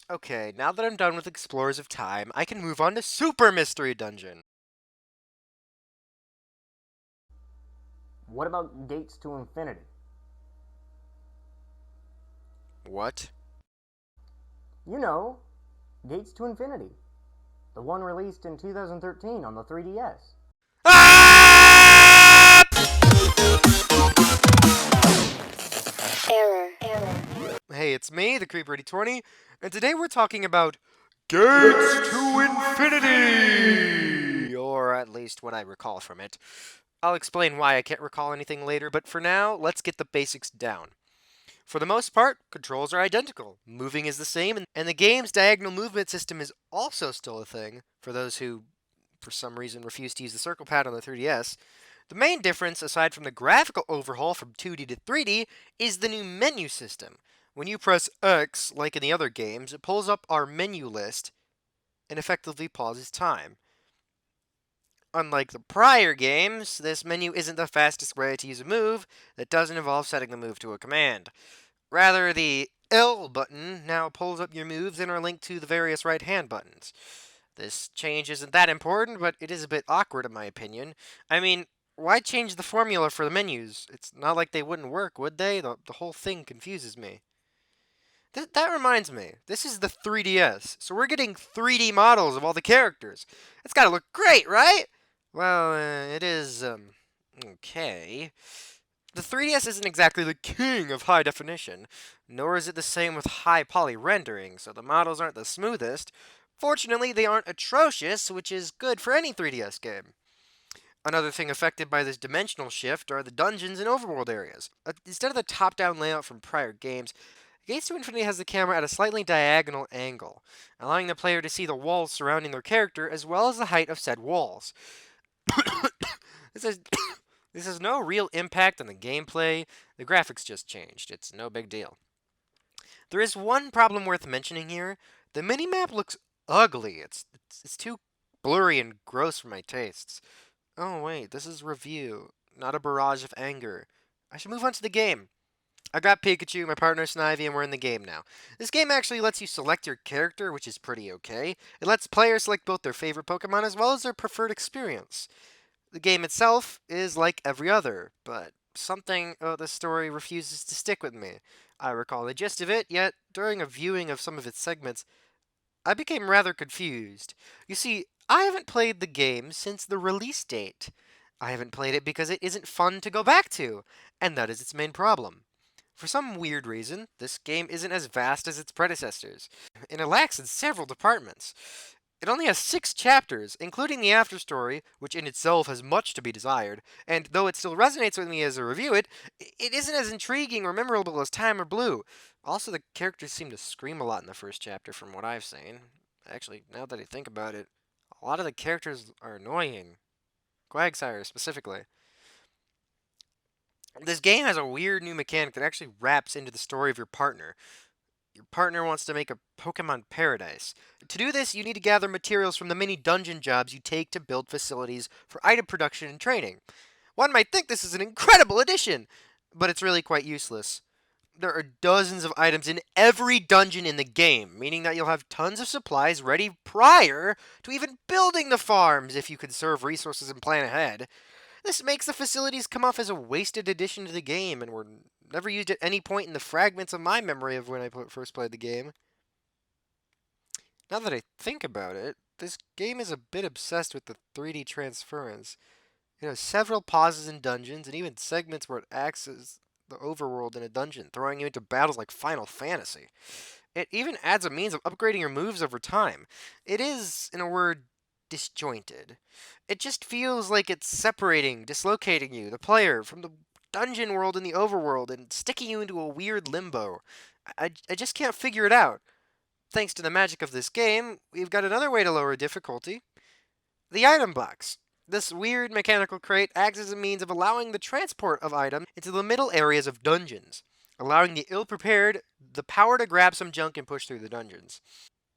Okay, now that I'm done with Explorers of Time, I can move on to Super Mystery Dungeon. What about Gates to Infinity? What? You know, Gates to Infinity. The one released in 2013 on the 3DS. Ah! Hey, it's me, the Creeper8020, and today we're talking about Gates to Infinity! Or at least what I recall from it. I'll explain why I can't recall anything later, but for now, let's get the basics down. For the most part, controls are identical. Moving is the same, and the game's diagonal movement system is also still a thing, for those who, for some reason, refuse to use the circle pad on the 3DS. The main difference, aside from the graphical overhaul from 2D to 3D, is the new menu system. When you press X, like in the other games, it pulls up our menu list and effectively pauses time. Unlike the prior games, this menu isn't the fastest way to use a move that doesn't involve setting the move to a command. Rather, the L button now pulls up your moves and are linked to the various right hand buttons. This change isn't that important, but it is a bit awkward in my opinion. I mean, why change the formula for the menus? It's not like they wouldn't work, would they? The whole thing confuses me. That reminds me, this is the 3DS, so we're getting 3D models of all the characters. It's gotta look great, right? Well, it is, okay. The 3DS isn't exactly the king of high definition, nor is it the same with high poly rendering, so the models aren't the smoothest. Fortunately, they aren't atrocious, which is good for any 3DS game. Another thing affected by this dimensional shift are the dungeons and overworld areas. Instead of the top down layout from prior games, Gates to Infinity has the camera at a slightly diagonal angle, allowing the player to see the walls surrounding their character as well as the height of said walls. this is this has no real impact on the gameplay. The graphics just changed. It's no big deal. There is one problem worth mentioning here. The minimap looks ugly. It's too blurry and gross for my tastes. Oh wait, this is review, not a barrage of anger. I should move on to the game. I got Pikachu, my partner Snivy, and we're in the game now. This game actually lets you select your character, which is pretty okay. It lets players select both their favorite Pokemon as well as their preferred experience. The game itself is like every other, but something about the story refuses to stick with me. I recall the gist of it, yet during a viewing of some of its segments, I became rather confused. You see, I haven't played the game since the release date. I haven't played it because it isn't fun to go back to, and that is its main problem. For some weird reason, this game isn't as vast as its predecessors, and it lacks in several departments. It only has 6 chapters, including the afterstory, which in itself has much to be desired, and though it still resonates with me as I review it, it isn't as intriguing or memorable as Time or Blue. Also, the characters seem to scream a lot in the first chapter from what I've seen. Actually, now that I think about it, a lot of the characters are annoying. Quagsire, specifically. This game has a weird new mechanic that actually wraps into the story of your partner. Your partner wants to make a Pokemon paradise. To do this, you need to gather materials from the many dungeon jobs you take to build facilities for item production and training. One might think this is an incredible addition, but it's really quite useless. There are dozens of items in every dungeon in the game, meaning that you'll have tons of supplies ready prior to even building the farms if you conserve resources and plan ahead. This makes the facilities come off as a wasted addition to the game and were never used at any point in the fragments of my memory of when I first played the game. Now that I think about it, this game is a bit obsessed with the 3D transference. It has several pauses in dungeons and even segments where it acts as the overworld in a dungeon, throwing you into battles like Final Fantasy. It even adds a means of upgrading your moves over time. It is, in a word, disjointed. It just feels like it's separating, dislocating you, the player, from the dungeon world and the overworld and sticking you into a weird limbo. I just can't figure it out. Thanks to the magic of this game, we've got another way to lower difficulty: the item box. This weird mechanical crate acts as a means of allowing the transport of items into the middle areas of dungeons, allowing the ill prepared the power to grab some junk and push through the dungeons.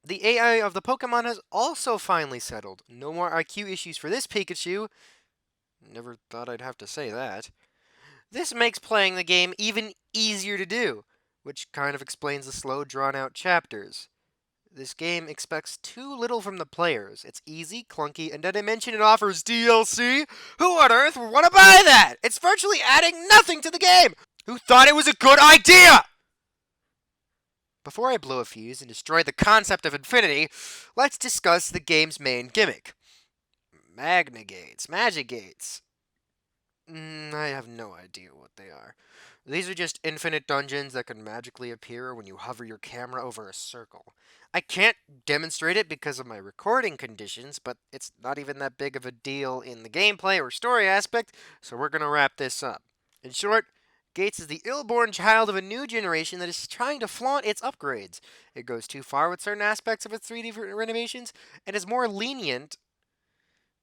The AI of the Pokemon has also finally settled. No more IQ issues for this Pikachu. Never thought I'd have to say that. This makes playing the game even easier to do, which kind of explains the slow, drawn out chapters. This game expects too little from the players. It's easy, clunky, and did I mention it offers DLC? Who on earth would want to buy that? It's virtually adding nothing to the game! Who thought it was a good idea? Before I blow a fuse and destroy the concept of infinity, let's discuss the game's main gimmick. Magna Gates, Magic Gates. I have no idea what they are. These are just infinite dungeons that can magically appear when you hover your camera over a circle. I can't demonstrate it because of my recording conditions, but it's not even that big of a deal in the gameplay or story aspect, so we're going to wrap this up. In short, Gates is the ill-born child of a new generation that is trying to flaunt its upgrades. It goes too far with certain aspects of its 3D renovations and is more lenient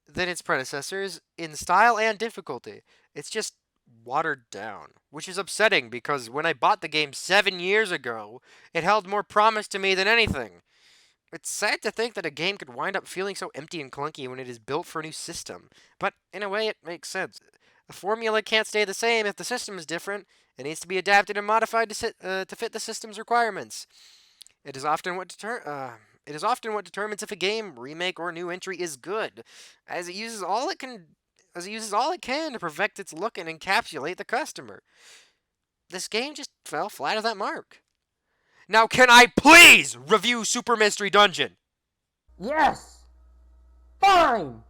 than its predecessors in style and difficulty. It's just watered down, which is upsetting because when I bought the game 7 years ago, it held more promise to me than anything. It's sad to think that a game could wind up feeling so empty and clunky when it is built for a new system, but in a way it makes sense. The formula can't stay the same if the system is different. It needs to be adapted and modified to fit the system's requirements. It is often what determines if a game, remake, or new entry is good, as it uses all it can to perfect its look and encapsulate the customer. This game just fell flat of that mark. Now, can I please review Super Mystery Dungeon? Yes! Fine!